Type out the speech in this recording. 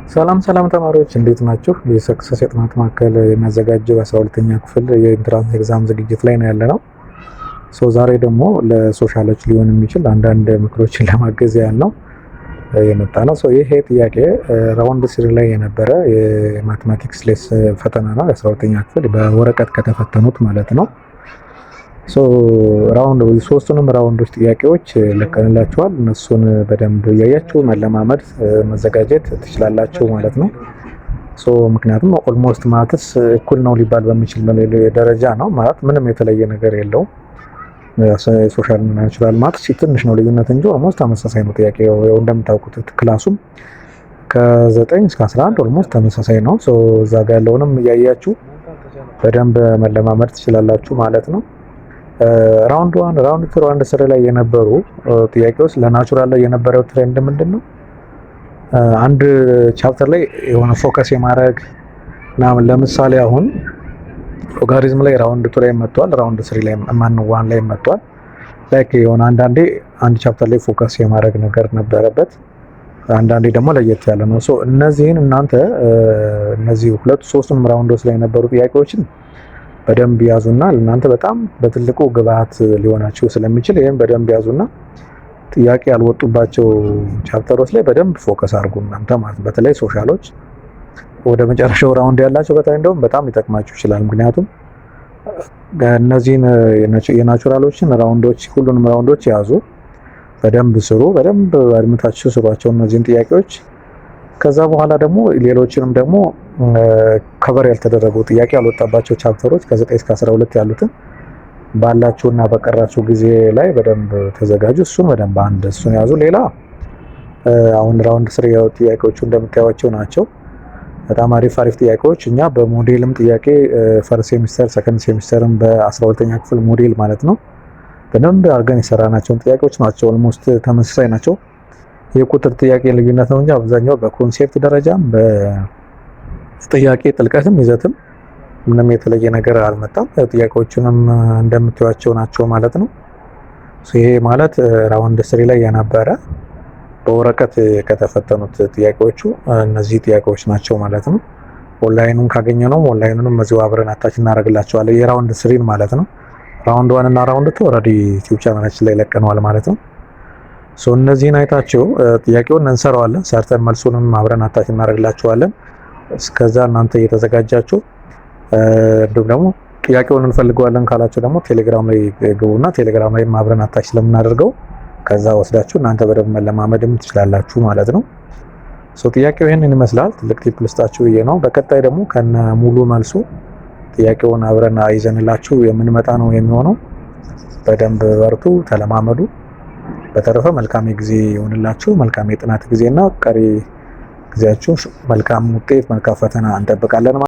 ሰላም ሰላም ተማሪዎች እንዴት ናችሁ? የሰክሰስ የጥናት ማዕከል የሚያዘጋጀው 12ኛ ክፍል የኢንትራንስ ኤግዛም ዝግጅት ላይ ነው ያለነው። ዛሬ ደግሞ ለሶሻሎች ሊሆን የሚችል አንዳንድ ምክሮችን ለማገዝ ያህል ነው የመጣ ነው። ይሄ ጥያቄ ራውንድ 3 ላይ የነበረ የማቴማቲክስ ሌስ ፈተና ነው። የ12ኛ ክፍል በወረቀት ከተፈተኑት ማለት ነው። ሶስቱንም ራውንዶች ጥያቄዎች ልከንላችኋል። እነሱን በደንብ እያያችሁ መለማመድ መዘጋጀት ትችላላችሁ ማለት ነው። ምክንያቱም ኦልሞስት ማትስ እኩል ነው ሊባል በሚችል ደረጃ ነው ማለት ምንም የተለየ ነገር የለውም። ሶሻል ናቹራል ማትስ ትንሽ ነው ልዩነት እንጂ ኦልሞስት ተመሳሳይ ነው። ጥያቄው እንደምታውቁት ክላሱም ከ9 እስከ 11 ኦልሞስት ተመሳሳይ ነው። እዛ ጋር ያለውንም እያያችሁ በደንብ መለማመድ ትችላላችሁ ማለት ነው። ራውንድ 1 ራውንድ 2 ራውንድ 3 ላይ የነበሩ ጥያቄዎች ለናቹራል ላይ የነበረው ትሬንድ ምንድነው? አንድ ቻፕተር ላይ የሆነ ፎከስ የማድረግ ምናምን ለምሳሌ አሁን ሎጋሪዝም ላይ ራውንድ 2 ላይ መጥቷል። ራውንድ 3 ላይ 1 ላይ መጥቷል። ላይክ የሆነ አንዳንዴ አንድ ቻፕተር ላይ ፎከስ የማድረግ ነገር ነበረበት፣ አንዳንዴ ደግሞ ለየት ያለ ነው። እነዚህን እናንተ እነዚህ ሶስቱም ራውንዶች ላይ የነበሩ ጥያቄዎችን በደንብ ያዙና እናንተ በጣም በትልቁ ግብአት ሊሆናችሁ ስለሚችል ይሄን በደንብ ያዙና ጥያቄ ያልወጡባቸው ቻፕተሮች ላይ በደንብ ፎከስ አድርጉ እናንተ ማለት በተለይ ሶሻሎች ወደ መጨረሻው ራውንድ ያላችሁ እንደውም በጣም ሊጠቅማችሁ ይችላል። ምክንያቱም እነዚህን የናቹራሎችን ራውንዶች ሁሉንም ራውንዶች ያዙ፣ በደንብ ስሩ፣ በደንብ አድምታችሁ ስሯቸው እነዚህን ጥያቄዎች። ከዛ በኋላ ደግሞ ሌሎችንም ደግሞ ከቨር ያልተደረጉ ጥያቄ ያልወጣባቸው ቻፕተሮች ከ9 እስከ 12 ያሉትን ባላችሁና በቀራችሁ ጊዜ ላይ በደንብ ተዘጋጁ። እሱን ያዙ። ሌላ አሁን ራውንድ 3 ጥያቄዎቹ እንደምታዩቸው ናቸው። በጣም አሪፍ ጥያቄዎች። እኛ በሞዴልም ጥያቄ ፈርስት ሴሚስተር ሰከንድ ሴሚስተርም በ12ኛ ክፍል ሞዴል ማለት ነው በደንብ አድርገን የሰራናቸውን ጥያቄዎች ናቸው። ኦልሞስት ተመሳሳይ ናቸው። የቁጥር ጥያቄ ልዩነት ነው እንጂ አብዛኛው በኮንሴፕት ደረጃም በጥያቄ ጥልቀትም ይዘትም ምንም የተለየ ነገር አልመጣም። ጥያቄዎቹንም እንደምታዩቸው ናቸው ማለት ነው። ይሄ ማለት ራውንድ 3 ላይ የነበረ በወረቀት ከተፈተኑት ጥያቄዎቹ እነዚህ ጥያቄዎች ናቸው ማለት ነው። ኦንላይኑን ካገኘነው ኦንላይኑንም እዚሁ አብረን አታች እናደርግላችኋለን የራውንድ 3 ማለት ነው። ራውንድ 1 እና ራውንድ 2 ኦልሬዲ ዩቲዩብ ቻናላችን ላይ ለቀነዋል ማለት ነው። እነዚህን አይታችሁ ጥያቄውን እንሰራዋለን፣ ሰርተን መልሱንም አብረን አታች እናደርግላችኋለን። እስከዛ እናንተ እየተዘጋጃችሁ እንዲሁም ደግሞ ጥያቄውን እንፈልገዋለን ካላችሁ ደግሞ ቴሌግራም ላይ ግቡና ቴሌግራም ላይ አብረን አታች ስለምናደርገው ከዛ ወስዳችሁ እናንተ በደንብ መለማመድም ትችላላችሁ ማለት ነው። ጥያቄው ይሄንን ይመስላል። ትልቅ ቲፕ ልስጣችሁ ብዬ ነው። በቀጣይ ደግሞ ከነ ሙሉ መልሱ ጥያቄውን አብረን ይዘንላችሁ የምንመጣ ነው የሚሆነው። በደንብ በርቱ፣ ተለማመዱ። በተረፈ መልካም ጊዜ ይሆንላችሁ። መልካም የጥናት ጊዜና ቀሪ ጊዜያችሁ መልካም ውጤት መልካም ፈተና እንጠብቃለን።